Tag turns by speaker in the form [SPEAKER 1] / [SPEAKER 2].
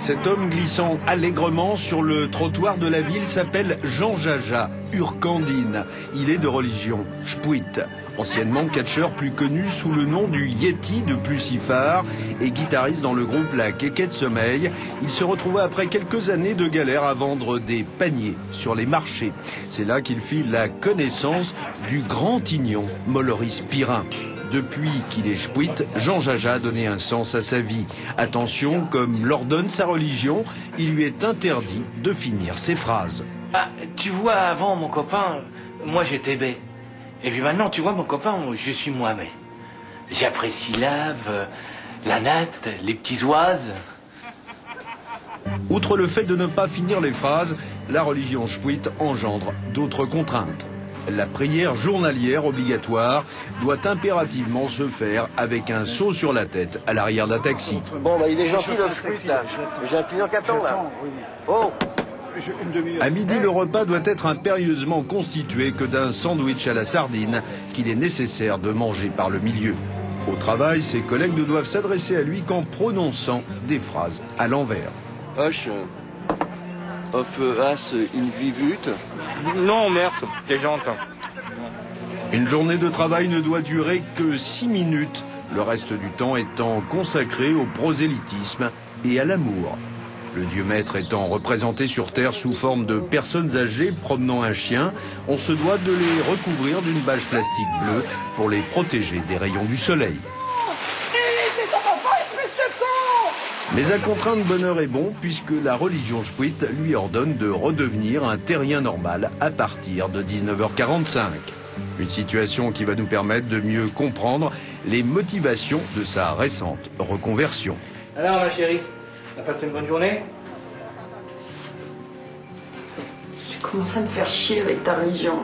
[SPEAKER 1] Cet homme glissant allègrement sur le trottoir de la ville s'appelle Jean Jaja, Urkandine. Il est de religion Chpouit, anciennement catcheur plus connu sous le nom du Yeti de Plucifar et guitariste dans le groupe La Quéquette Sommeil. Il se retrouva après quelques années de galère à vendre des paniers sur les marchés. C'est là qu'il fit la connaissance du grand tignon Moloris Pirin. Depuis qu'il est chpouit, Jean Jaja a donné un sens à sa vie. Attention, comme l'ordonne sa religion, il lui est interdit de finir ses phrases.
[SPEAKER 2] Ah, tu vois, avant, mon copain, moi j'étais bé. Et puis maintenant, tu vois, mon copain, je suis moi-même. J'apprécie l'ave, la natte, les petits oises.
[SPEAKER 1] Outre le fait de ne pas finir les phrases, la religion chpouit engendre d'autres contraintes. La prière journalière obligatoire doit impérativement se faire avec un seau sur la tête à l'arrière d'un taxi.
[SPEAKER 3] Bon, bah, il est gentil, le script, là. J'ai un client qui attend, là. Oh!
[SPEAKER 1] À midi, le repas doit être impérieusement constitué que d'un sandwich à la sardine qu'il est nécessaire de manger par le milieu. Au travail, ses collègues ne doivent s'adresser à lui qu'en prononçant des phrases à l'envers.
[SPEAKER 4] Hoche, of as in vivut.
[SPEAKER 5] Non, merci, t'es gentil.
[SPEAKER 1] Une journée de travail ne doit durer que 6 minutes, le reste du temps étant consacré au prosélytisme et à l'amour. Le dieu maître étant représenté sur Terre sous forme de personnes âgées promenant un chien, on se doit de les recouvrir d'une bâche plastique bleue pour les protéger des rayons du soleil. Mais à contrainte, bonheur est bon, puisque la religion chpouit lui ordonne de redevenir un terrien normal à partir de 19h45. Une situation qui va nous permettre de mieux comprendre les motivations de sa récente reconversion.
[SPEAKER 2] Alors, ma chérie, t'as passé une bonne journée?
[SPEAKER 6] Je commence à me faire chier avec ta religion.